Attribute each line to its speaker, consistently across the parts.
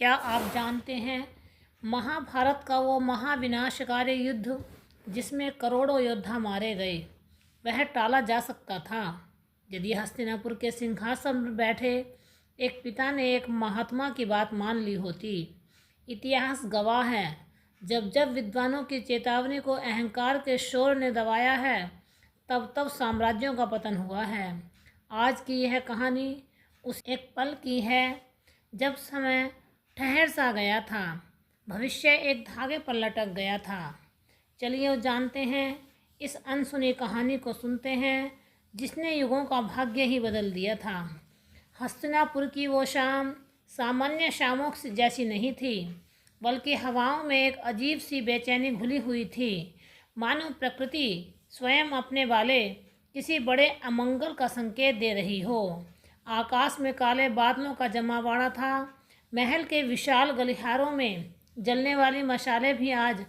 Speaker 1: क्या आप जानते हैं महाभारत का वो महाविनाशकारी युद्ध जिसमें करोड़ों योद्धा मारे गए, वह टाला जा सकता था यदि हस्तिनापुर के सिंहासन पर बैठे एक पिता ने एक महात्मा की बात मान ली होती। इतिहास गवाह है, जब जब विद्वानों की चेतावनी को अहंकार के शोर ने दबाया है, तब तब साम्राज्यों का पतन हुआ है। आज की यह कहानी उस एक पल की है जब समय ठहर सा गया था, भविष्य एक धागे पर लटक गया था। चलिए जानते हैं, इस अनसुनी कहानी को सुनते हैं जिसने युगों का भाग्य ही बदल दिया था। हस्तिनापुर की वो शाम सामान्य शामों जैसी नहीं थी, बल्कि हवाओं में एक अजीब सी बेचैनी घुली हुई थी, मानो प्रकृति स्वयं अपने वाले किसी बड़े अमंगल का संकेत दे रही हो। आकाश में काले बादलों का जमावड़ा था। महल के विशाल गलियारों में जलने वाली मशालें भी आज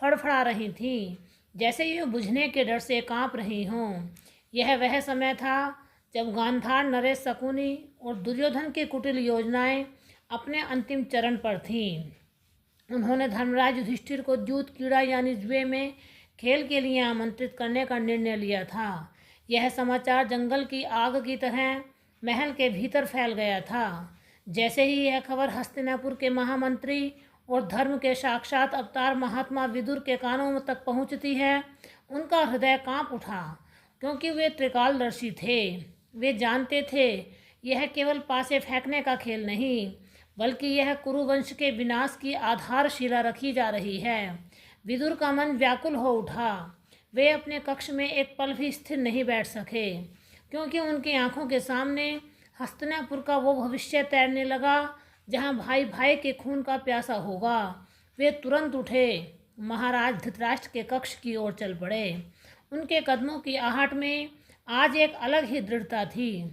Speaker 1: फड़फड़ा रही थीं, जैसे ये बुझने के डर से कांप रही हों। यह वह समय था जब गांधार, नरेश, शकुनी और दुर्योधन की कुटिल योजनाएं अपने अंतिम चरण पर थीं। उन्होंने धर्मराज युधिष्ठिर को जूत कीड़ा यानी जुए में खेल के लिए आमंत्रित करने का निर्णय लिया था। यह समाचार जंगल की आग की तरह महल के भीतर फैल गया था। जैसे ही यह खबर हस्तिनापुर के महामंत्री और धर्म के साक्षात अवतार महात्मा विदुर के कानों तक पहुंचती है, उनका हृदय कांप उठा, क्योंकि वे त्रिकालदर्शी थे। वे जानते थे यह केवल पासे फेंकने का खेल नहीं, बल्कि यह कुरुवंश के विनाश की आधारशिला रखी जा रही है। विदुर का मन व्याकुल हो उठा। वे अपने कक्ष में एक पल भी स्थिर नहीं बैठ सके, क्योंकि उनकी आंखों के सामने हस्तिनापुर का वो भविष्य तैरने लगा जहां भाई भाई के खून का प्यासा होगा। वे तुरंत उठे, महाराज धृतराष्ट्र के कक्ष की ओर चल पड़े। उनके कदमों की आहट में आज एक अलग ही दृढ़ता थी।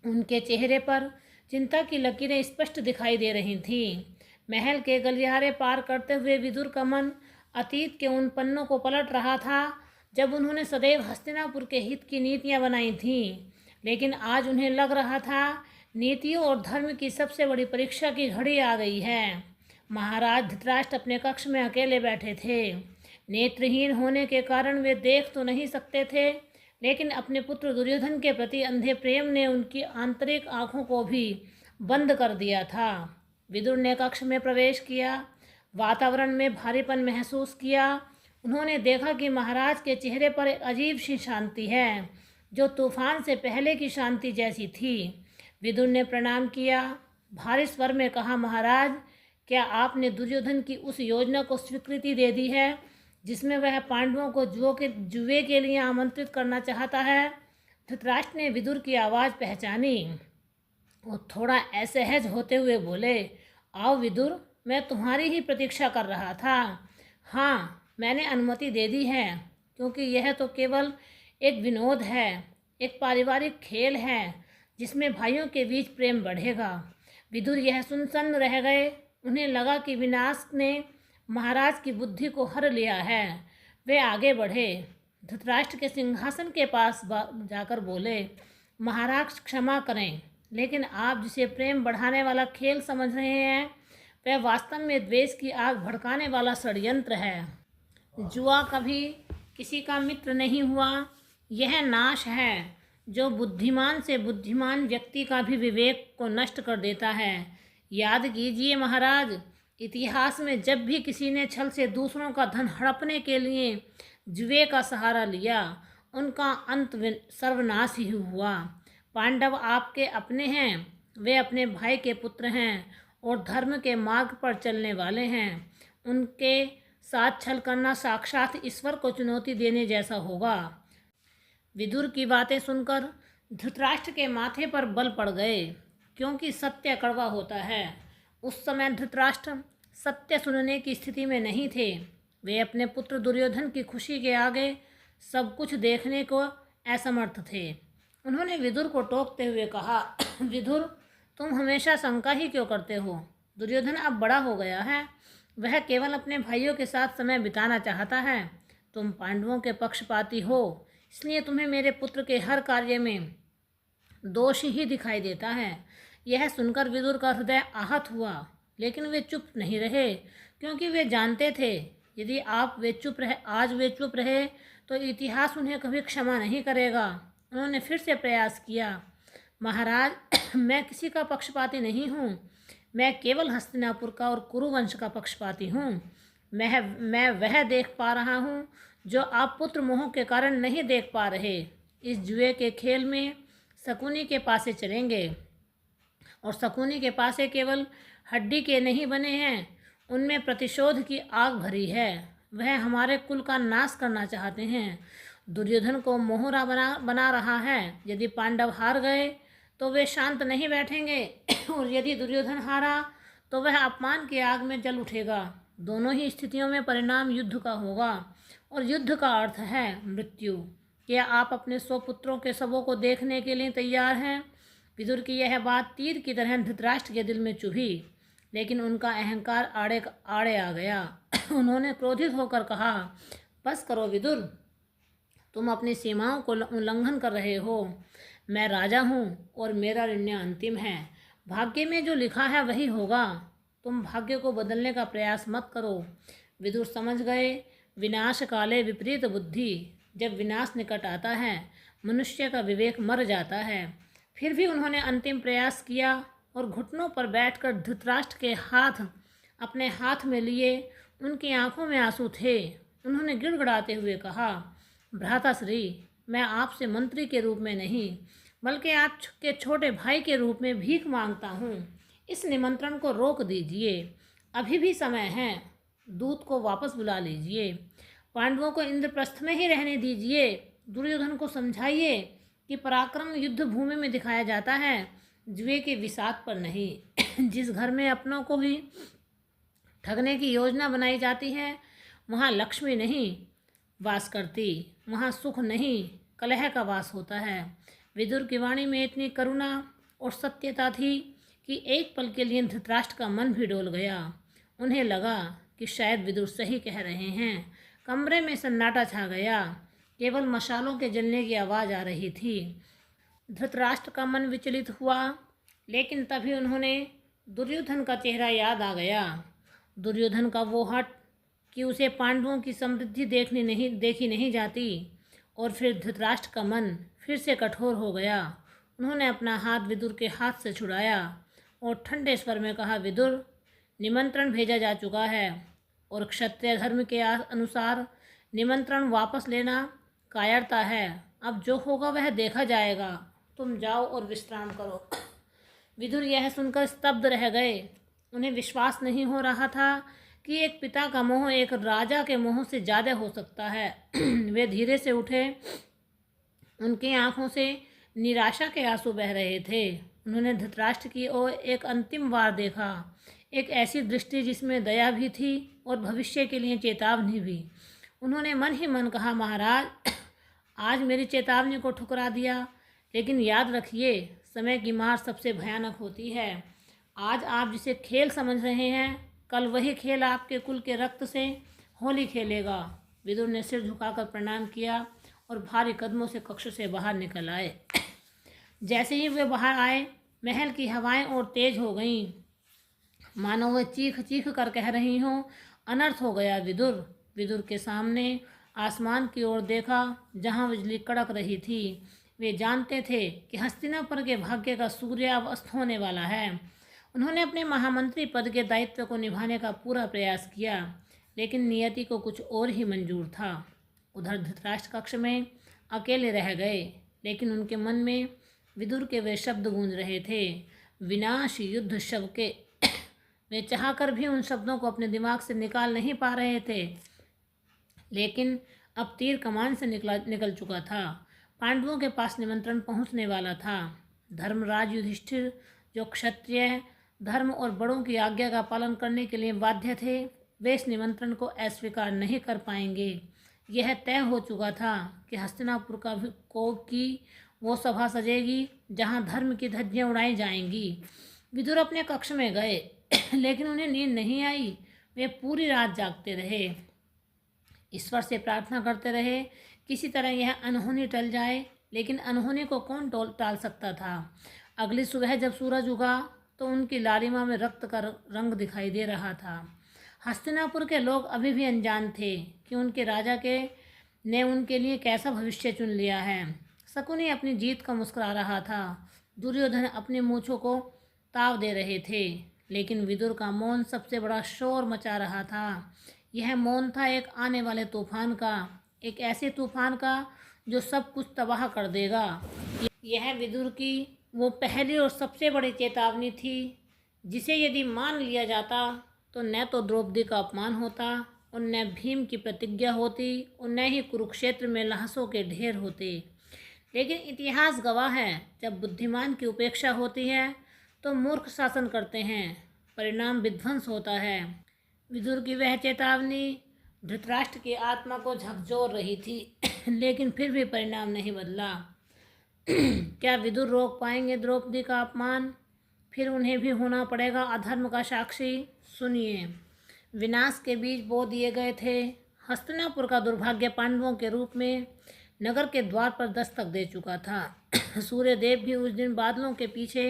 Speaker 1: उनके चेहरे पर चिंता की लकीरें स्पष्ट दिखाई दे रही थीं। महल के गलियारे पार करते हुए विदुर का मन अतीत के उन पन्नों को पलट रहा था जब उन्होंने सदैव हस्तिनापुर के हित की नीतियां बनाई थीं। लेकिन आज उन्हें लग रहा था नीतियों और धर्म की सबसे बड़ी परीक्षा की घड़ी आ गई है। महाराज धृतराष्ट्र अपने कक्ष में अकेले बैठे थे। नेत्रहीन होने के कारण वे देख तो नहीं सकते थे, लेकिन अपने पुत्र दुर्योधन के प्रति अंधे प्रेम ने उनकी आंतरिक आंखों को भी बंद कर दिया था। विदुर ने कक्ष में प्रवेश किया, वातावरण में भारीपन महसूस किया। उन्होंने देखा कि महाराज के चेहरे पर एक अजीब सी शांति है, जो तूफान से पहले की शांति जैसी थी। विदुर ने प्रणाम किया, भारी स्वर में कहा, महाराज, क्या आपने दुर्योधन की उस योजना को स्वीकृति दे दी है जिसमें वह पांडवों को जुए के लिए आमंत्रित करना चाहता है? धृतराष्ट्र ने विदुर की आवाज़ पहचानी। वो थोड़ा असहज होते हुए बोले, आओ विदुर, मैं तुम्हारी ही प्रतीक्षा कर रहा था। हाँ, मैंने अनुमति दे दी है, क्योंकि यह तो केवल एक विनोद है, एक पारिवारिक खेल है जिसमें भाइयों के बीच प्रेम बढ़ेगा। विदुर यह सुन सन्न रह गए। उन्हें लगा कि विनाश ने महाराज की बुद्धि को हर लिया है। वे आगे बढ़े, धृतराष्ट्र के सिंहासन के पास जाकर बोले, महाराज क्षमा करें, लेकिन आप जिसे प्रेम बढ़ाने वाला खेल समझ रहे हैं, वह वास्तव में द्वेष की आग भड़काने वाला षड्यंत्र है। जुआ कभी किसी का मित्र नहीं हुआ। यह नाश है जो बुद्धिमान से बुद्धिमान व्यक्ति का भी विवेक को नष्ट कर देता है। याद कीजिए महाराज, इतिहास में जब भी किसी ने छल से दूसरों का धन हड़पने के लिए जुए का सहारा लिया, उनका अंत सर्वनाश ही हुआ। पांडव आपके अपने हैं, वे अपने भाई के पुत्र हैं और धर्म के मार्ग पर चलने वाले हैं। उनके साथ छल करना साक्षात ईश्वर को चुनौती देने जैसा होगा। विदुर की बातें सुनकर धृतराष्ट्र के माथे पर बल पड़ गए, क्योंकि सत्य कड़वा होता है। उस समय धृतराष्ट्र सत्य सुनने की स्थिति में नहीं थे। वे अपने पुत्र दुर्योधन की खुशी के आगे सब कुछ देखने को असमर्थ थे। उन्होंने विदुर को टोकते हुए कहा, विदुर, तुम हमेशा शंका ही क्यों करते हो? दुर्योधन अब बड़ा हो गया है, वह केवल अपने भाइयों के साथ समय बिताना चाहता है। तुम पांडवों के पक्षपाती हो, इसलिए तुम्हें मेरे पुत्र के हर कार्य में दोष ही दिखाई देता है। यह सुनकर विदुर का हृदय आहत हुआ। लेकिन वे चुप नहीं रहे, क्योंकि वे जानते थे यदि आज वे चुप रहे तो इतिहास उन्हें कभी क्षमा नहीं करेगा। उन्होंने फिर से प्रयास किया, महाराज, मैं किसी का पक्षपाती नहीं हूँ। मैं केवल हस्तिनापुर का और कुरुवंश का पक्षपाती हूँ। मैं वह देख पा रहा हूँ जो आप पुत्र मोह के कारण नहीं देख पा रहे। इस जुए के खेल में शकुनी के पासे चलेंगे, और शकुनी के पासे केवल हड्डी के नहीं बने हैं, उनमें प्रतिशोध की आग भरी है। वह हमारे कुल का नाश करना चाहते हैं। दुर्योधन को मोहरा बना रहा है। यदि पांडव हार गए तो वे शांत नहीं बैठेंगे और यदि दुर्योधन हारा तो वह अपमान की आग में जल उठेगा। दोनों ही स्थितियों में परिणाम युद्ध का होगा, और युद्ध का अर्थ है मृत्यु। क्या आप अपने 100 पुत्रों के शवों को देखने के लिए तैयार हैं? विदुर की यह बात तीर की तरह धृतराष्ट्र के दिल में चुभी, लेकिन उनका अहंकार आड़े आ गया। उन्होंने क्रोधित होकर कहा, बस करो विदुर, तुम अपनी सीमाओं को उल्लंघन कर रहे हो। मैं राजा हूँ और मेरा निर्णय अंतिम है। भाग्य में जो लिखा है वही होगा। तुम भाग्य को बदलने का प्रयास मत करो। विदुर समझ गए, विनाश काले विपरीत बुद्धि। जब विनाश निकट आता है मनुष्य का विवेक मर जाता है। फिर भी उन्होंने अंतिम प्रयास किया और घुटनों पर बैठकर धृतराष्ट्र के हाथ अपने हाथ में लिए। उनकी आंखों में आंसू थे। उन्होंने गिड़गिड़ाते हुए कहा, भ्राताश्री, मैं आपसे मंत्री के रूप में नहीं बल्कि आपके छोटे भाई के रूप में भीख मांगता हूँ। इस निमंत्रण को रोक दीजिए, अभी भी समय है। दूत को वापस बुला लीजिए। पांडवों को इंद्रप्रस्थ में ही रहने दीजिए। दुर्योधन को समझाइए कि पराक्रम युद्ध भूमि में दिखाया जाता है, जुए के विषाद पर नहीं। जिस घर में अपनों को ही ठगने की योजना बनाई जाती है वहाँ लक्ष्मी नहीं वास करती, वहाँ सुख नहीं कलह का वास होता है। विदुर की वाणी में इतनी करुणा और सत्यता थी कि एक पल के लिए धृतराष्ट्र का मन भी डोल गया। उन्हें लगा कि शायद विदुर सही कह रहे हैं। कमरे में सन्नाटा छा गया, केवल मशालों के जलने की आवाज़ आ रही थी। धृतराष्ट्र का मन विचलित हुआ, लेकिन तभी उन्होंने दुर्योधन का चेहरा याद आ गया। दुर्योधन का वो हट कि उसे पांडवों की समृद्धि देखी नहीं जाती। और फिर धृतराष्ट्र का मन फिर से कठोर हो गया। उन्होंने अपना हाथ विदुर के हाथ से छुड़ाया और ठंडे स्वर में कहा, विदुर, निमंत्रण भेजा जा चुका है और क्षत्रिय धर्म के अनुसार निमंत्रण वापस लेना कायरता है। अब जो होगा वह देखा जाएगा। तुम जाओ और विश्राम करो। विदुर यह सुनकर स्तब्ध रह गए। उन्हें विश्वास नहीं हो रहा था कि एक पिता का मोह एक राजा के मोह से ज़्यादा हो सकता है। वे धीरे से उठे। उनकी आंखों से निराशा के आंसू बह रहे थे। उन्होंने धृतराष्ट्र की ओर एक अंतिम बार देखा, एक ऐसी दृष्टि जिसमें दया भी थी और भविष्य के लिए चेतावनी भी। उन्होंने मन ही मन कहा, महाराज, आज मेरी चेतावनी को ठुकरा दिया, लेकिन याद रखिए, समय की मार सबसे भयानक होती है। आज आप जिसे खेल समझ रहे हैं, कल वही खेल आपके कुल के रक्त से होली खेलेगा। विदुर ने सिर झुकाकर प्रणाम किया और भारी कदमों से कक्ष से बाहर निकल आए। जैसे ही वे बाहर आए, महल की हवाएं और तेज हो गईं, मानो वह चीख चीख कर कह रही हों, अनर्थ हो गया विदुर। विदुर के सामने आसमान की ओर देखा, जहां बिजली कड़क रही थी। वे जानते थे कि हस्तिनापुर के भाग्य का सूर्य अब अस्त होने वाला है। उन्होंने अपने महामंत्री पद के दायित्व को निभाने का पूरा प्रयास किया, लेकिन नियति को कुछ और ही मंजूर था। उधर धृतराष्ट्र कक्ष में अकेले रह गए, लेकिन उनके मन में विदुर के वे शब्द गूंज रहे थे, विनाश युद्ध शव के। वे चाहकर भी उन शब्दों को अपने दिमाग से निकाल नहीं पा रहे थे, लेकिन अब तीर कमान से निकल चुका था। पांडवों के पास निमंत्रण पहुंचने वाला था। धर्मराज युधिष्ठिर, जो क्षत्रिय धर्म और बड़ों की आज्ञा का पालन करने के लिए बाध्य थे, वे इस निमंत्रण को अस्वीकार नहीं कर पाएंगे। यह तय हो चुका था कि हस्तिनापुर की वो सभा सजेगी जहां धर्म की धज्जियां उड़ाई जाएंगी। विदुर अपने कक्ष में गए, लेकिन उन्हें नींद नहीं आई। वे पूरी रात जागते रहे, ईश्वर से प्रार्थना करते रहे किसी तरह यह अनहोनी टल जाए, लेकिन अनहोनी को कौन टाल सकता था। अगली सुबह जब सूरज उगा तो उनकी लालिमा में रक्त का रंग दिखाई दे रहा था। हस्तिनापुर के लोग अभी भी अनजान थे कि उनके राजा के ने उनके लिए कैसा भविष्य चुन लिया है। शकुनी अपनी जीत का मुस्कुरा रहा था। दुर्योधन अपनी मूँछों को ताव दे रहे थे, लेकिन विदुर का मौन सबसे बड़ा शोर मचा रहा था। यह मौन था एक आने वाले तूफान का, एक ऐसे तूफान का जो सब कुछ तबाह कर देगा। यह विदुर की वो पहली और सबसे बड़ी चेतावनी थी, जिसे यदि मान लिया जाता तो न तो द्रौपदी का अपमान होता और न भीम की प्रतिज्ञा होती और न ही कुरुक्षेत्र में लाशों के ढेर होते। लेकिन इतिहास गवाह है, जब बुद्धिमान की उपेक्षा होती है तो मूर्ख शासन करते हैं, परिणाम विध्वंस होता है। विदुर की वह चेतावनी धृतराष्ट्र की आत्मा को झकझोर रही थी, लेकिन फिर भी परिणाम नहीं बदला। क्या विदुर रोक पाएंगे द्रौपदी का अपमान? फिर उन्हें भी होना पड़ेगा अधर्म का साक्षी। सुनिए, विनाश के बीज बो दिए गए थे। हस्तिनापुर का दुर्भाग्य पांडवों के रूप में नगर के द्वार पर दस्तक दे चुका था। सूर्यदेव भी उस दिन बादलों के पीछे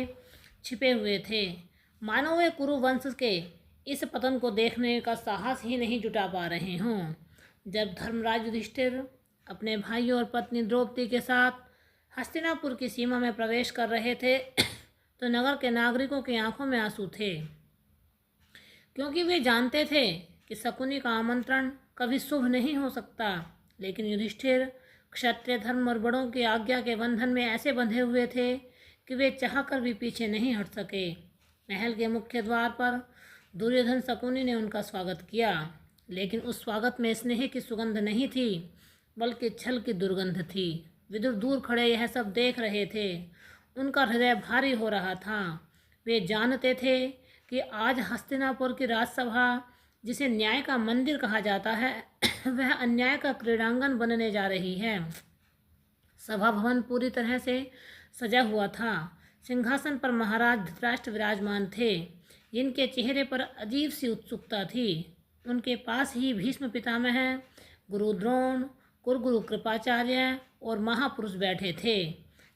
Speaker 1: छिपे हुए थे, मानो वे कुरु वंश के इस पतन को देखने का साहस ही नहीं जुटा पा रहे हों। जब धर्मराज युधिष्ठिर अपने भाई और पत्नी द्रौपदी के साथ हस्तिनापुर की सीमा में प्रवेश कर रहे थे तो नगर के नागरिकों की आंखों में आंसू थे, क्योंकि वे जानते थे कि शकुनी का आमंत्रण कभी शुभ नहीं हो सकता। लेकिन युधिष्ठिर क्षत्रिय धर्म और बड़ों की आज्ञा के बंधन में ऐसे बंधे हुए थे कि वे चाहकर भी पीछे नहीं हट सके। महल के मुख्य द्वार पर दुर्योधन शकुनी ने उनका स्वागत किया, लेकिन उस स्वागत में स्नेह की सुगंध नहीं थी, बल्कि छल की दुर्गंध थी। विदुर दूर खड़े यह सब देख रहे थे। उनका हृदय भारी हो रहा था। वे जानते थे कि आज हस्तिनापुर की राजसभा, जिसे न्याय का मंदिर कहा जाता है, वह अन्याय का क्रीड़ांगन बनने जा रही है। सभा भवन पूरी तरह से सजा हुआ था। सिंहासन पर महाराज धृतराष्ट्र विराजमान थे, जिनके चेहरे पर अजीब सी उत्सुकता थी। उनके पास ही भीष्म पितामह, गुरु द्रोण, कुरगुरु कृपाचार्य और महापुरुष बैठे थे,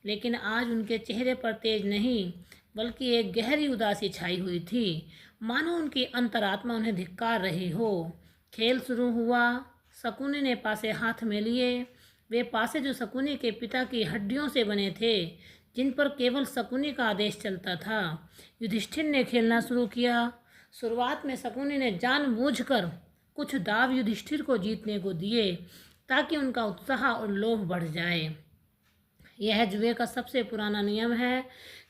Speaker 1: लेकिन आज उनके चेहरे पर तेज नहीं, बल्कि एक गहरी उदासी छाई हुई थी, मानो उनकी अंतरात्मा उन्हें धिक्कार रही हो। खेल शुरू हुआ। शकुनी ने पासे हाथ में लिए, वे पासे जो शकुनी के पिता की हड्डियों से बने थे, जिन पर केवल शकुनी का आदेश चलता था। युधिष्ठिर ने खेलना शुरू किया। शुरुआत में शकुनी ने जानबूझकर कुछ दाव युधिष्ठिर को जीतने को दिए, ताकि उनका उत्साह और लोभ बढ़ जाए। यह जुए का सबसे पुराना नियम है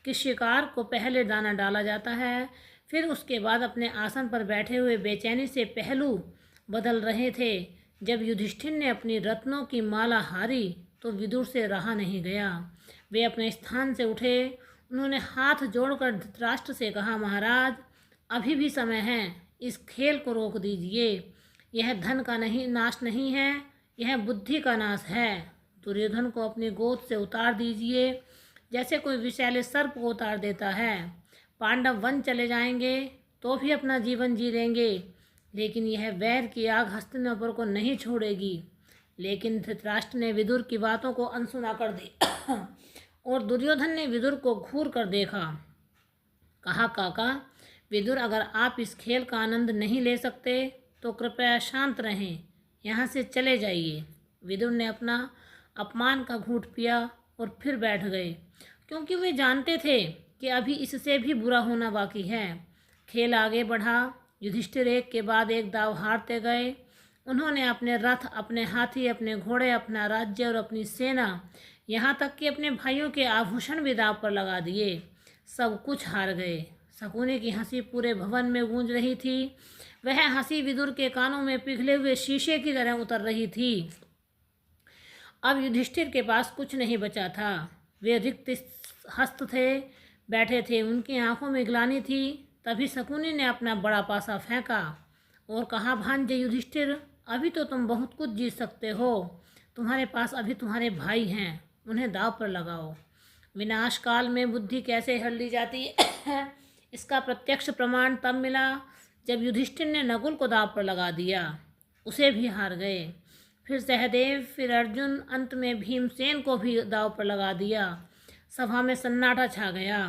Speaker 1: कि शिकार को पहले दाना डाला जाता है, फिर उसके बाद अपने आसन पर बैठे हुए बेचैनी से पहलू बदल रहे थे। जब युधिष्ठिर ने अपनी रत्नों की माला हारी तो विदुर से रहा नहीं गया। वे अपने स्थान से उठे। उन्होंने हाथ जोड़कर धृतराष्ट्र से कहा, महाराज, अभी भी समय है, इस खेल को रोक दीजिए। यह धन का नहीं नाश नहीं है, यह बुद्धि का नाश है। दुर्योधन को अपनी गोद से उतार दीजिए, जैसे कोई विषैले सर्प को उतार देता है। पांडव वन चले जाएंगे तो भी अपना जीवन जी लेंगे, लेकिन यह वैर की आग हस्तिनापुर को नहीं छोड़ेगी। लेकिन धृतराष्ट्र ने विदुर की बातों को अनसुना कर दी और दुर्योधन ने विदुर को घूर कर देखा। कहा, काका विदुर, अगर आप इस खेल का आनंद नहीं ले सकते तो कृपया शांत रहें, यहाँ से चले जाइए। विदुर ने अपना अपमान का घूंट पिया और फिर बैठ गए, क्योंकि वे जानते थे कि अभी इससे भी बुरा होना बाकी है। खेल आगे बढ़ा। युधिष्ठिर एक के बाद एक दाव हारते गए। उन्होंने अपने रथ, अपने हाथी, अपने घोड़े, अपना राज्य और अपनी सेना, यहाँ तक कि अपने भाइयों के आभूषण भी दाव पर लगा दिए। सब कुछ हार गए। शकुनी की हंसी पूरे भवन में गूंज रही थी। वह हंसी विदुर के कानों में पिघले हुए शीशे की तरह उतर रही थी। अब युधिष्ठिर के पास कुछ नहीं बचा था। वे रिक्त हस्त थे, बैठे थे, उनकी आंखों में ग्लानि थी। तभी शकुनी ने अपना बड़ा पासा फेंका और कहा, भांजे युधिष्ठिर, अभी तो तुम बहुत कुछ जीत सकते हो। तुम्हारे पास अभी तुम्हारे भाई हैं, उन्हें दाव पर लगाओ। विनाश काल में बुद्धि कैसे हर ली जाती है, इसका प्रत्यक्ष प्रमाण तब मिला जब युधिष्ठिर ने नकुल को दाव पर लगा दिया। उसे भी हार गए। फिर सहदेव, फिर अर्जुन, अंत में भीमसेन को भी दाव पर लगा दिया। सभा में सन्नाटा छा गया।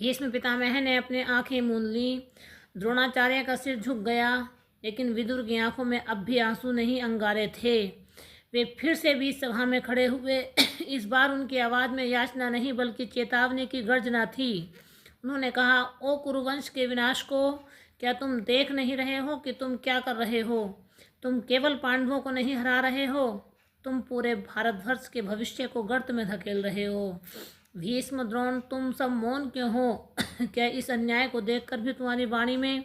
Speaker 1: भीष्म पितामह ने अपने आंखें मूंद लीं। द्रोणाचार्य का सिर झुक गया, लेकिन विदुर की आंखों में अब भी आंसू नहीं अंगारे थे। वे फिर से बीच सभा में खड़े हुए। इस बार उनकी आवाज़ में याचना नहीं बल्कि चेतावनी की गर्जना थी। उन्होंने कहा, ओ कुरुवंश के विनाश को, क्या तुम देख नहीं रहे हो कि तुम क्या कर रहे हो? तुम केवल पांडवों को नहीं हरा रहे हो, तुम पूरे भारतवर्ष के भविष्य को गर्त में धकेल रहे हो। भीष्म, द्रोण, तुम सब मौन क्यों हो? क्या इस अन्याय को देखकर भी तुम्हारी वाणी में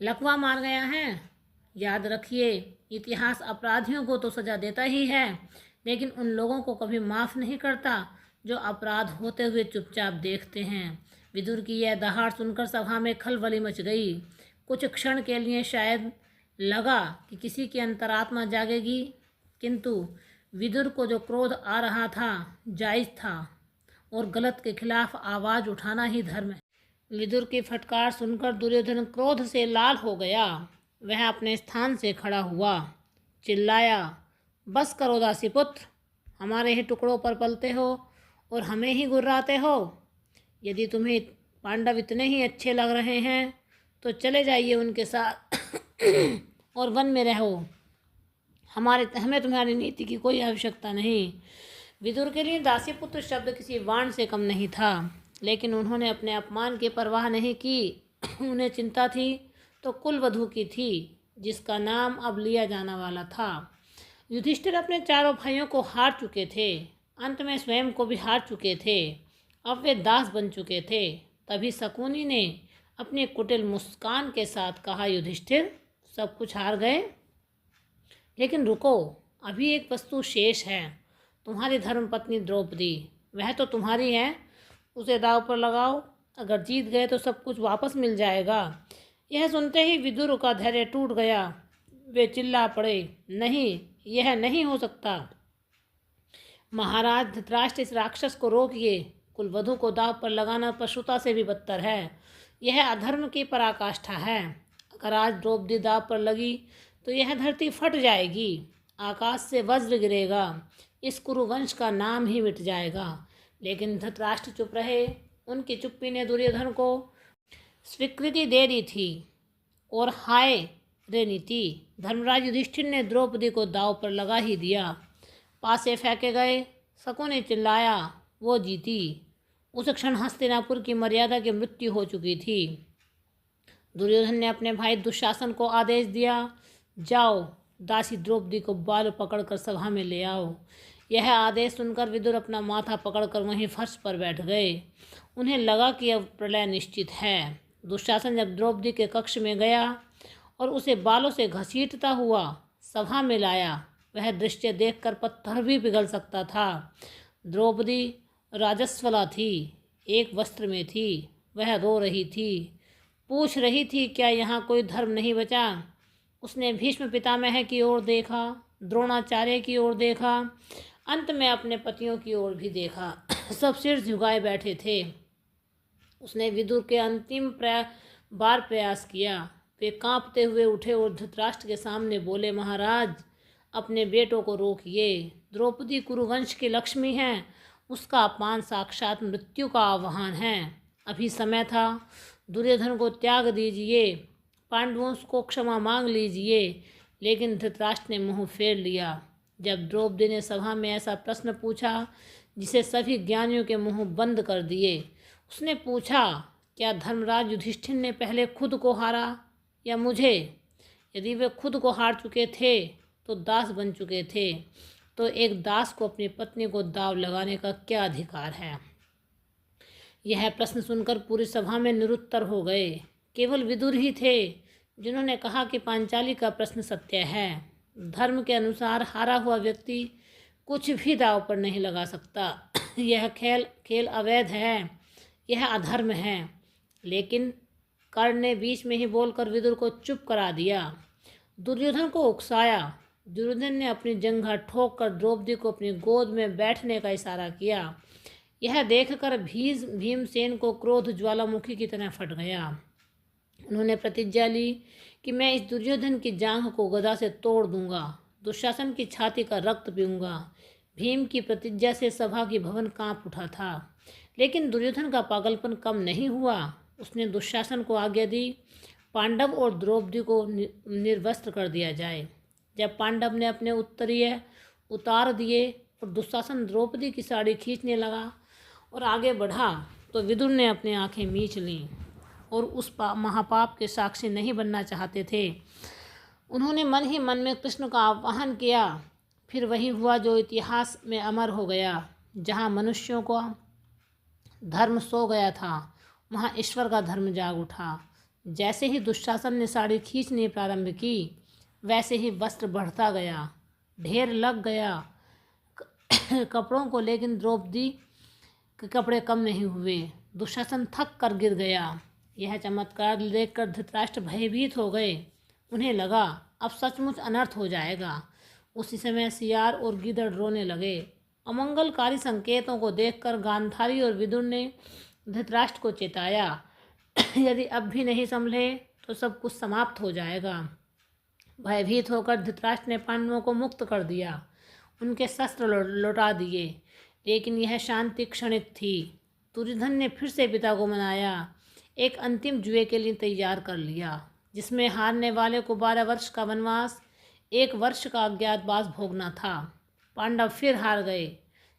Speaker 1: लकवा मार गया है? याद रखिए, इतिहास अपराधियों को तो सजा देता ही है, लेकिन उन लोगों को कभी माफ़ नहीं करता जो अपराध होते हुए चुपचाप देखते हैं। विदुर की यह दहाड़ सुनकर सभा में खलबली मच गई। कुछ क्षण के लिए शायद लगा कि किसी की अंतरात्मा जागेगी, किंतु विदुर को जो क्रोध आ रहा था जायज़ था, और गलत के खिलाफ आवाज़ उठाना ही धर्म है। विदुर की फटकार सुनकर दुर्योधन क्रोध से लाल हो गया। वह अपने स्थान से खड़ा हुआ, चिल्लाया, बस करो दासीपुत्र, हमारे ही टुकड़ों पर पलते हो और हमें ही गुर्राते हो। यदि तुम्हें पांडव इतने ही अच्छे लग रहे हैं तो चले जाइए उनके साथ और वन में रहो। हमें तुम्हारी नीति की कोई आवश्यकता नहीं। विदुर के लिए दासीपुत्र शब्द किसी वाण से कम नहीं था, लेकिन उन्होंने अपने अपमान की परवाह नहीं की। उन्हें चिंता थी तो कुलवधू की थी, जिसका नाम अब लिया जाने वाला था। युधिष्ठिर अपने चारों भाइयों को हार चुके थे, अंत में स्वयं को भी हार चुके थे। अब वे दास बन चुके थे। तभी शकुनी ने अपनी कुटिल मुस्कान के साथ कहा, युधिष्ठिर, सब कुछ हार गए, लेकिन रुको, अभी एक वस्तु शेष है। तुम्हारी धर्मपत्नी द्रौपदी, वह तो तुम्हारी है, उसे दांव पर लगाओ। अगर जीत गए तो सब कुछ वापस मिल जाएगा। यह सुनते ही विदुर का धैर्य टूट गया। वे चिल्ला पड़े, नहीं, यह नहीं हो सकता। महाराज धृतराष्ट्र, इस राक्षस को रोकिए। कुलवधू को दांव पर लगाना पशुता से भी बदतर है। यह अधर्म की पराकाष्ठा है। अगर आज द्रौपदी दांव पर लगी तो यह धरती फट जाएगी, आकाश से वज्र गिरेगा, इस कुरुवंश का नाम ही मिट जाएगा। लेकिन धृतराष्ट्र चुप रहे। उनकी चुप्पी ने दुर्योधन को स्वीकृति दे दी थी। और हाय रे नीति, धर्मराज युधिष्ठिर ने द्रौपदी को दांव पर लगा ही दिया। पासे फेंके गए। शकुनी ने चिल्लाया, वो जीती। उस क्षण हस्तिनापुर की मर्यादा की मृत्यु हो चुकी थी। दुर्योधन ने अपने भाई दुशासन को आदेश दिया, जाओ, दासी द्रौपदी को बाल पकड़कर सभा में ले आओ। यह आदेश सुनकर विदुर अपना माथा पकड़कर वहीं फर्श पर बैठ गए। उन्हें लगा कि अब प्रलय निश्चित है। दुशासन जब द्रौपदी के कक्ष में गया और उसे बालों से घसीटता हुआ सभा में लाया, वह दृश्य देखकर पत्थर भी पिघल सकता था। द्रौपदी राजस्वला थी, एक वस्त्र में थी। वह रो रही थी, पूछ रही थी, क्या यहाँ कोई धर्म नहीं बचा? उसने भीष्म पितामह की ओर देखा, द्रोणाचार्य की ओर देखा, अंत में अपने पतियों की ओर भी देखा। सब सिर झुकाए बैठे थे। उसने विदुर के अंतिम बार प्रयास किया। वे कांपते हुए उठे और धृतराष्ट्र के सामने बोले, महाराज, अपने बेटों को रोकिए। द्रौपदी कुरुवंश की लक्ष्मी है, उसका अपमान साक्षात मृत्यु का आह्वान है। अभी समय था, दुर्योधन को त्याग दीजिए, पांडवों को क्षमा मांग लीजिए। लेकिन धृतराष्ट्र ने मुंह फेर लिया। जब द्रौपदी ने सभा में ऐसा प्रश्न पूछा जिसे सभी ज्ञानियों के मुंह बंद कर दिए, उसने पूछा, क्या धर्मराज युधिष्ठिर ने पहले खुद को हारा या मुझे? यदि वे खुद को हार चुके थे तो दास बन चुके थे, तो एक दास को अपनी पत्नी को दाव लगाने का क्या अधिकार है? यह प्रश्न सुनकर पूरी सभा में निरुत्तर हो गए। केवल विदुर ही थे जिन्होंने कहा कि पांचाली का प्रश्न सत्य है। धर्म के अनुसार हारा हुआ व्यक्ति कुछ भी दाव पर नहीं लगा सकता। यह खेल अवैध है, यह अधर्म है। लेकिन कर्ण ने बीच में ही बोलकर विदुर को चुप करा दिया। दुर्योधन को उकसाया। दुर्योधन ने अपनी जंघा ठोक कर द्रौपदी को अपनी गोद में बैठने का इशारा किया। यह देखकर भीमसेन को क्रोध ज्वालामुखी की तरह फट गया। उन्होंने प्रतिज्ञा ली कि मैं इस दुर्योधन की जांघ को गदा से तोड़ दूंगा, दुशासन की छाती का रक्त पीऊंगा। भीम की प्रतिज्ञा से सभा की भवन कांप उठा था, लेकिन दुर्योधन का पागलपन कम नहीं हुआ। उसने दुशासन को आज्ञा दी पांडव और द्रौपदी को निर्वस्त्र कर दिया जाए। जब पांडव ने अपने उत्तरीय उतार दिए और दुशासन द्रौपदी की साड़ी खींचने लगा और आगे बढ़ा तो विदुर ने अपनी आंखें मींच लीं और उस महापाप के साक्षी नहीं बनना चाहते थे। उन्होंने मन ही मन में कृष्ण का आह्वान किया। फिर वही हुआ जो इतिहास में अमर हो गया। जहाँ मनुष्यों को धर्म सो गया था वहाँ ईश्वर का धर्म जाग उठा। जैसे ही दुशासन ने साड़ी खींचनी प्रारंभ की वैसे ही वस्त्र बढ़ता गया, ढेर लग गया कपड़ों को, लेकिन द्रौपदी के कपड़े कम नहीं हुए। दुशासन थक कर गिर गया। यह चमत्कार देखकर धृतराष्ट्र भयभीत हो गए। उन्हें लगा अब सचमुच अनर्थ हो जाएगा। उसी समय सियार और गीदड़ रोने लगे। अमंगलकारी संकेतों को देखकर गांधारी और विदुर ने धृतराष्ट्र को चेताया, यदि अब भी नहीं संभले तो सब कुछ समाप्त हो जाएगा। भयभीत होकर धृतराष्ट्र ने पांडवों को मुक्त कर दिया, उनके शस्त्र लौटा दिए, लेकिन यह शांति क्षणिक थी। दुर्योधन ने फिर से पिता को मनाया, एक अंतिम जुए के लिए तैयार कर लिया, जिसमें हारने वाले को 12 वर्ष का वनवास, 1 वर्ष का अज्ञातवास भोगना था। पांडव फिर हार गए।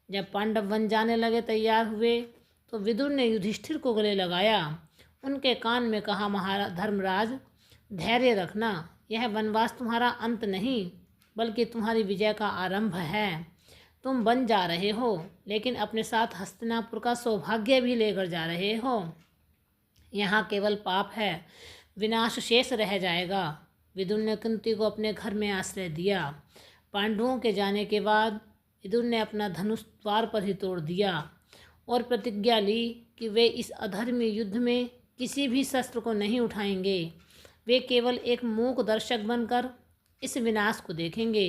Speaker 1: जब पांडव वन जाने लगे तैयार हुए तो विदुर ने युधिष्ठिर को गले लगाया, उनके कान में कहा, महाराज धर्मराज धैर्य रखना, यह वनवास तुम्हारा अंत नहीं बल्कि तुम्हारी विजय का आरंभ है। तुम बन जा रहे हो लेकिन अपने साथ हस्तिनापुर का सौभाग्य भी लेकर जा रहे हो। यहाँ केवल पाप है, विनाश शेष रह जाएगा। विदुर ने कुंती को अपने घर में आश्रय दिया। पांडवों के जाने के बाद विदुर ने अपना धनुष द्वार पर ही तोड़ दिया और प्रतिज्ञा ली कि वे इस अधर्मी युद्ध में किसी भी शस्त्र को नहीं उठाएंगे। वे केवल एक मूक दर्शक बनकर इस विनाश को देखेंगे।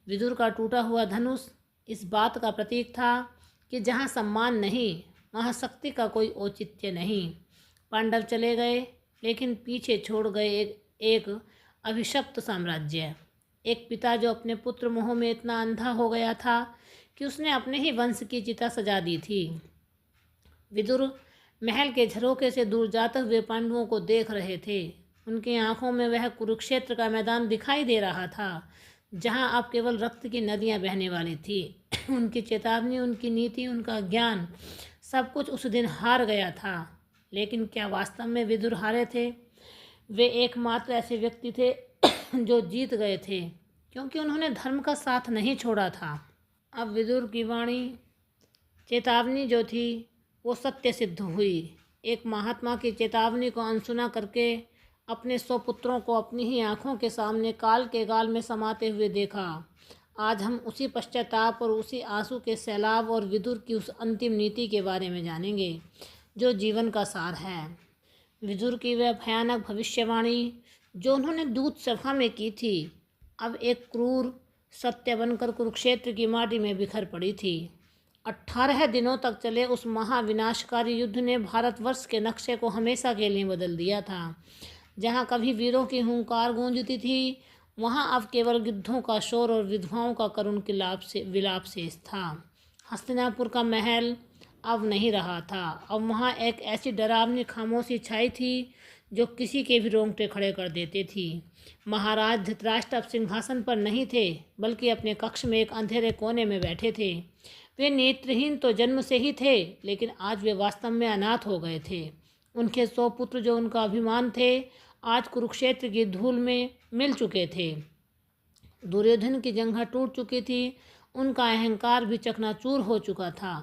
Speaker 1: विदुर का टूटा हुआ धनुष इस बात का प्रतीक था कि जहाँ सम्मान नहीं वहाँ शक्ति का कोई औचित्य नहीं। पांडव चले गए लेकिन पीछे छोड़ गए एक अभिशप्त साम्राज्य। एक पिता जो अपने पुत्र मोह में इतना अंधा हो गया था कि उसने अपने ही वंश की चिता सजा दी थी। विदुर महल के झरोखे से दूर जाते हुए पांडवों को देख रहे थे। उनकी आंखों में वह कुरुक्षेत्र का मैदान दिखाई दे रहा था जहां अब केवल रक्त की नदियां बहने वाली थी। उनकी चेतावनी, उनकी नीति, उनका ज्ञान, सब कुछ उस दिन हार गया था। लेकिन क्या वास्तव में विदुर हारे थे? वे एकमात्र ऐसे व्यक्ति थे जो जीत गए थे क्योंकि उन्होंने धर्म का साथ नहीं छोड़ा था। अब विदुर की वाणी, चेतावनी जो थी वो सत्य सिद्ध हुई। एक महात्मा की चेतावनी को अनसुना करके अपने 100 पुत्रों को अपनी ही आँखों के सामने काल के गाल में समाते हुए देखा। आज हम उसी पश्चाताप और उसी आंसू के सैलाब और विदुर की उस अंतिम नीति के बारे में जानेंगे जो जीवन का सार है। विदुर की वह भयानक भविष्यवाणी जो उन्होंने दूत सभा में की थी अब एक क्रूर सत्य बनकर कुरुक्षेत्र की माटी में बिखर पड़ी थी। 18 दिनों तक चले उस महाविनाशकारी युद्ध ने भारतवर्ष के नक्शे को हमेशा के लिए बदल दिया था। जहाँ कभी वीरों की हुंकार गूंजती थी वहाँ अब केवल गिद्धों का शोर और विधवाओं का करुण विलाप शेष था। हस्तिनापुर का महल अब नहीं रहा था। अब वहाँ एक ऐसी डरावनी खामोशी छाई थी जो किसी के भी रोंगटे खड़े कर देती थी। महाराज धृतराष्ट्र अब सिंहासन पर नहीं थे बल्कि अपने कक्ष में एक अंधेरे कोने में बैठे थे। वे नेत्रहीन तो जन्म से ही थे लेकिन आज वे वास्तव में अनाथ हो गए थे। उनके 100 पुत्र जो उनका अभिमान थे आज कुरुक्षेत्र की धूल में मिल चुके थे। दुर्योधन की जंघा टूट चुकी थी, उनका अहंकार भी चकनाचूर हो चुका था।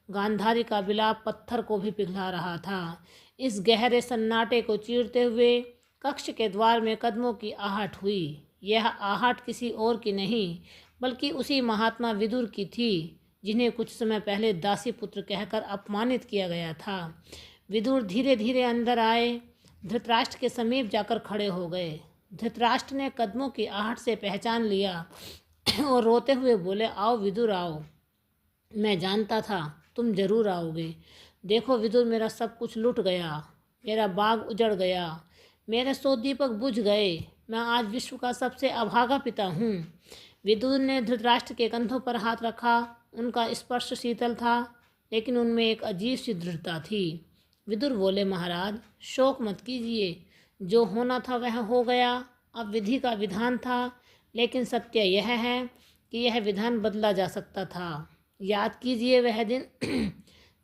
Speaker 1: गांधारी का विलाप पत्थर को भी पिघला रहा था। इस गहरे सन्नाटे को चीरते हुए कक्ष के द्वार में कदमों की आहट हुई। यह आहट किसी और की नहीं बल्कि उसी महात्मा विदुर की थी जिन्हें कुछ समय पहले दासी पुत्र कहकर अपमानित किया गया था। विदुर धीरे धीरे अंदर आए, धृतराष्ट्र के समीप जाकर खड़े हो गए। धृतराष्ट्र ने कदमों की आहट से पहचान लिया और रोते हुए बोले, आओ विदुर आओ, मैं जानता था तुम जरूर आओगे। देखो विदुर, मेरा सब कुछ लुट गया, मेरा बाग उजड़ गया, मेरे 100 दीपक बुझ गए, मैं आज विश्व का सबसे अभागा पिता हूँ। विदुर ने धृतराष्ट्र के कंधों पर हाथ रखा, उनका स्पर्श शीतल था, लेकिन उनमें एक अजीब सी दृढ़ता थी। विदुर बोले, महाराज शोक मत कीजिए, जो होना था वह हो गया। अब विधि का विधान था, लेकिन सत्य यह है कि यह विधान बदला जा सकता था। याद कीजिए वह दिन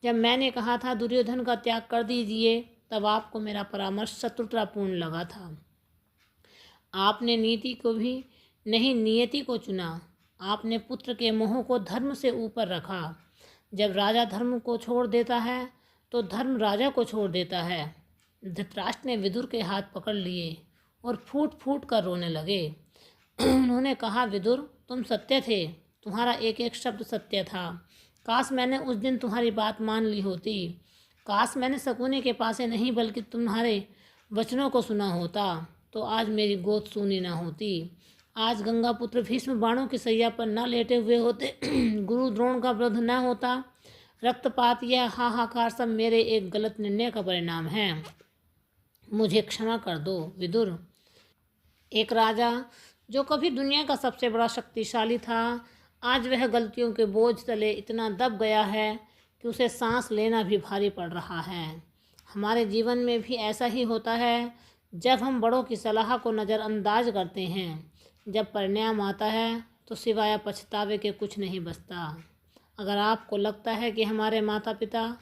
Speaker 1: जब मैंने कहा था दुर्योधन का त्याग कर दीजिए, तब आपको मेरा परामर्श शत्रुतापूर्ण लगा था। आपने नीति को भी नहीं, नियति को चुना। आपने पुत्र के मोह को धर्म से ऊपर रखा। जब राजा धर्म को छोड़ देता है तो धर्म राजा को छोड़ देता है। धृतराष्ट्र ने विदुर के हाथ पकड़ लिए और फूट फूट कर रोने लगे। उन्होंने कहा, विदुर तुम सत्य थे, तुम्हारा एक एक शब्द सत्य था। काश मैंने उस दिन तुम्हारी बात मान ली होती। काश मैंने शकुनी के पासे नहीं बल्कि तुम्हारे वचनों को सुना होता, तो आज मेरी गोद सूनी न होती। आज गंगा पुत्र भीष्म बाणों की सैया पर न लेटे हुए होते। गुरु द्रोण का वध न होता। रक्तपात या हाहाकार सब मेरे एक गलत निर्णय का परिणाम है। मुझे क्षमा कर दो विदुर। एक राजा जो कभी दुनिया का सबसे बड़ा शक्तिशाली था, आज वह गलतियों के बोझ तले इतना दब गया है कि उसे सांस लेना भी भारी पड़ रहा है। हमारे जीवन में भी ऐसा ही होता है। जब हम बड़ों की सलाह को नज़रअंदाज करते हैं, जब परिणाम आता है तो सिवाय पछतावे के कुछ नहीं बचता। अगर आपको लगता है कि हमारे माता पिता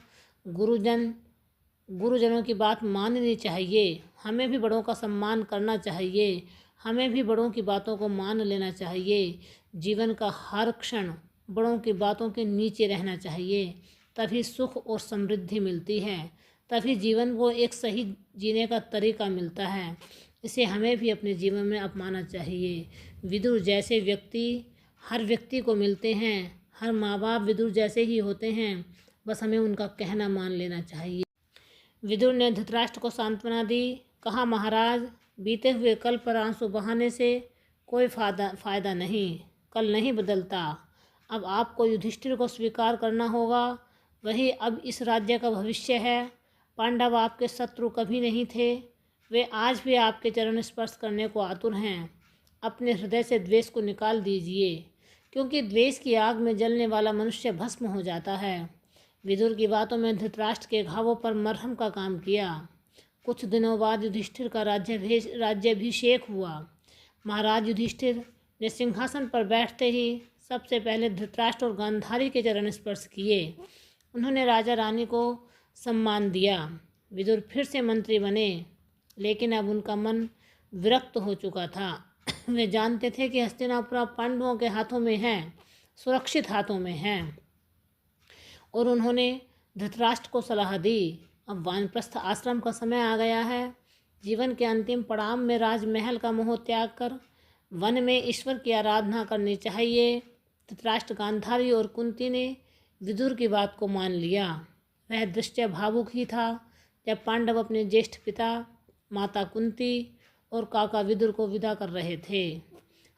Speaker 1: गुरुजनों की बात माननी चाहिए, हमें भी बड़ों का सम्मान करना चाहिए, हमें भी बड़ों की बातों को मान लेना चाहिए, जीवन का हर क्षण बड़ों की बातों के नीचे रहना चाहिए, तभी सुख और समृद्धि मिलती है, तभी जीवन को एक सही जीने का तरीका मिलता है। इसे हमें भी अपने जीवन में अपनाना चाहिए। विदुर जैसे व्यक्ति हर व्यक्ति को मिलते हैं, हर माँ बाप विदुर जैसे ही होते हैं, बस हमें उनका कहना मान लेना चाहिए। विदुर ने धृतराष्ट्र को सांत्वना दी। कहा, महाराज बीते हुए कल पर आंसू बहाने से कोई फायदा नहीं। कल नहीं बदलता। अब आपको युधिष्ठिर को स्वीकार करना होगा। वही अब इस राज्य का भविष्य है। पांडव आपके शत्रु कभी नहीं थे। वे आज भी आपके चरण स्पर्श करने को आतुर हैं। अपने हृदय से द्वेष को निकाल दीजिए, क्योंकि द्वेष की आग में जलने वाला मनुष्य भस्म हो जाता है। विदुर की बातों में धृतराष्ट्र के घावों पर मरहम का काम किया। कुछ दिनों बाद युधिष्ठिर का राज्याभिषेक हुआ। महाराज युधिष्ठिर ने सिंहासन पर बैठते ही सबसे पहले धृतराष्ट्र और गांधारी के चरण स्पर्श किए। उन्होंने राजा रानी को सम्मान दिया। विदुर फिर से मंत्री बने, लेकिन अब उनका मन विरक्त हो चुका था। वे जानते थे कि हस्तिनापुर पांडवों के हाथों में है, सुरक्षित हाथों में है, और उन्होंने धृतराष्ट्र को सलाह दी, अब वानप्रस्थ आश्रम का समय आ गया है। जीवन के अंतिम पड़ाव में राजमहल का मोह त्याग कर वन में ईश्वर की आराधना करनी चाहिए। धृतराष्ट्र, गांधारी और कुंती ने विदुर की बात को मान लिया। वह दृश्य भावुक ही था जब पांडव अपने ज्येष्ठ पिता, माता कुंती और काका विदुर को विदा कर रहे थे।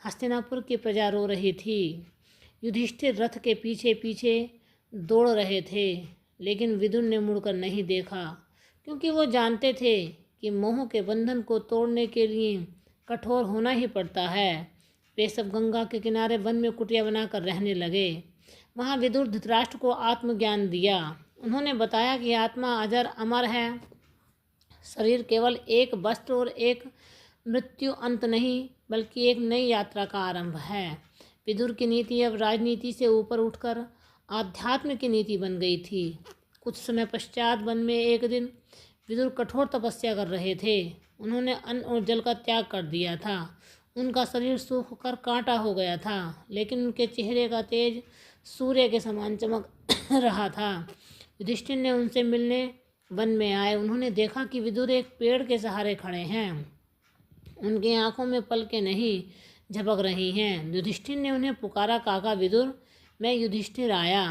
Speaker 1: हस्तिनापुर की प्रजा रो रही थी। युधिष्ठिर रथ के पीछे पीछे दौड़ रहे थे, लेकिन विदुर ने मुड़कर नहीं देखा, क्योंकि वो जानते थे कि मोह के बंधन को तोड़ने के लिए कठोर होना ही पड़ता है। वे सब गंगा के किनारे वन में कुटिया बनाकर रहने लगे। वहाँ विदुर धृतराष्ट्र को आत्मज्ञान दिया। उन्होंने बताया कि आत्मा अजर अमर है, शरीर केवल एक वस्त्र और एक मृत्यु अंत नहीं, बल्कि एक नई यात्रा का आरंभ है। विदुर की नीति अब राजनीति से ऊपर उठकर आध्यात्म की नीति बन गई थी। कुछ समय पश्चात वन में एक दिन विदुर कठोर तपस्या कर रहे थे। उन्होंने अन्न और जल का त्याग कर दिया था। उनका शरीर सूख कर कांटा हो गया था, लेकिन उनके चेहरे का तेज सूर्य के समान चमक रहा था। युधिष्ठिर ने उनसे मिलने वन में आए। उन्होंने देखा कि विदुर एक पेड़ के सहारे खड़े हैं। उनकी आंखों में पलकें नहीं झपक रही हैं। युधिष्ठिर ने उन्हें पुकारा, काका विदुर, मैं युधिष्ठिर आया।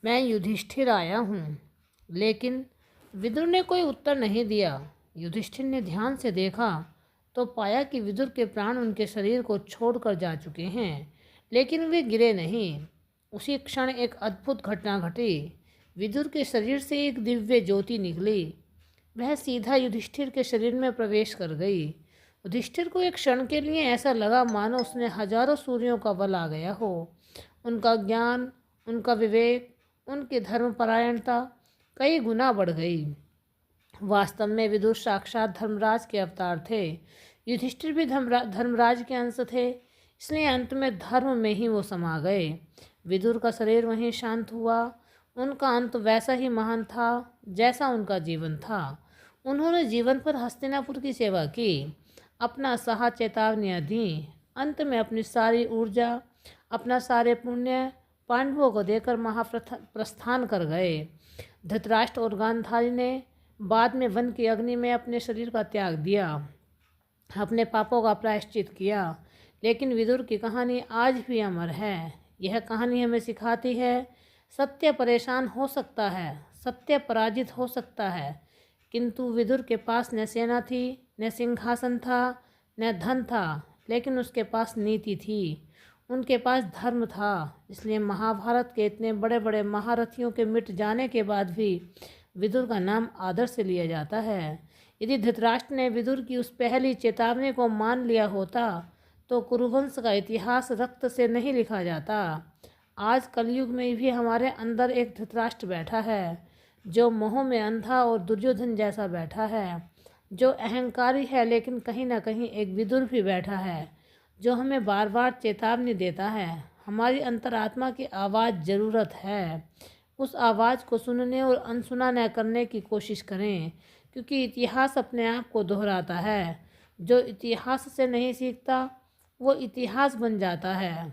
Speaker 1: मैं युधिष्ठिर आया हूँ। लेकिन विदुर ने कोई उत्तर नहीं दिया। युधिष्ठिर ने ध्यान से देखा तो पाया कि विदुर के प्राण उनके शरीर को छोड़कर जा चुके हैं, लेकिन वे गिरे नहीं। उसी क्षण एक अद्भुत घटना घटी। विदुर के शरीर से एक दिव्य ज्योति निकली। वह सीधा युधिष्ठिर के शरीर में प्रवेश कर गई। युधिष्ठिर को एक क्षण के लिए ऐसा लगा मानो उसने हजारों सूर्यों का बल आ गया हो। उनका ज्ञान, उनका विवेक, उनकी धर्मपरायणता कई गुना बढ़ गई। वास्तव में विदुर साक्षात धर्मराज के अवतार थे। युधिष्ठिर भी धर्मराज के अंश थे, इसलिए अंत में धर्म में ही वो समा गए। विदुर का शरीर वहीं शांत हुआ। उनका अंत वैसा ही महान था जैसा उनका जीवन था। उन्होंने जीवन भर हस्तिनापुर की सेवा की, अपना साहा चेतावनियाँ दी, अंत में अपनी सारी ऊर्जा, अपना सारे पुण्य पांडवों को देकर महाप्रस्थान कर गए। धृतराष्ट्र और गांधारी ने बाद में वन की अग्नि में अपने शरीर का त्याग दिया, अपने पापों का प्रायश्चित किया। लेकिन विदुर की कहानी आज भी अमर है। यह कहानी हमें सिखाती है, सत्य परेशान हो सकता है, सत्य पराजित हो सकता है, किंतु विदुर के पास न सेना थी, न सिंहासन था, न धन था, लेकिन उसके पास नीति थी, उनके पास धर्म था। इसलिए महाभारत के इतने बड़े बड़े महारथियों के मिट जाने के बाद भी विदुर का नाम आदर से लिया जाता है। यदि धृतराष्ट्र ने विदुर की उस पहली चेतावनी को मान लिया होता तो कुरुवंश का इतिहास रक्त से नहीं लिखा जाता। आज कलयुग में भी हमारे अंदर एक धृतराष्ट्र बैठा है, जो मोह में अंधा और दुर्योधन जैसा बैठा है, जो अहंकारी है, लेकिन कहीं ना कहीं एक विदुर भी बैठा है, जो हमें बार बार चेतावनी देता है। हमारी अंतरात्मा की आवाज़ ज़रूरत है। उस आवाज़ को सुनने और अनसुना न करने की कोशिश करें, क्योंकि इतिहास अपने आप को दोहराता है। जो इतिहास से नहीं सीखता वो इतिहास बन जाता है।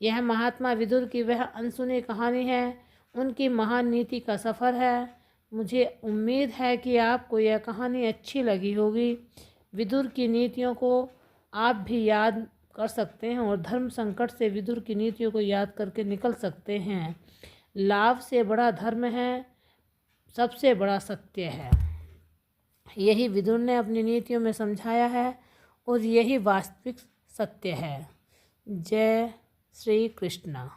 Speaker 1: यह महात्मा विदुर की वह अनसुनी कहानी है, उनकी महान नीति का सफ़र है। मुझे उम्मीद है कि आपको यह कहानी अच्छी लगी होगी। विदुर की नीतियों को आप भी याद कर सकते हैं और धर्म संकट से विदुर की नीतियों को याद करके निकल सकते हैं। लाभ से बड़ा धर्म है, सबसे बड़ा सत्य है। यही विदुर ने अपनी नीतियों में समझाया है और यही वास्तविक सत्य है। जय श्री कृष्ण।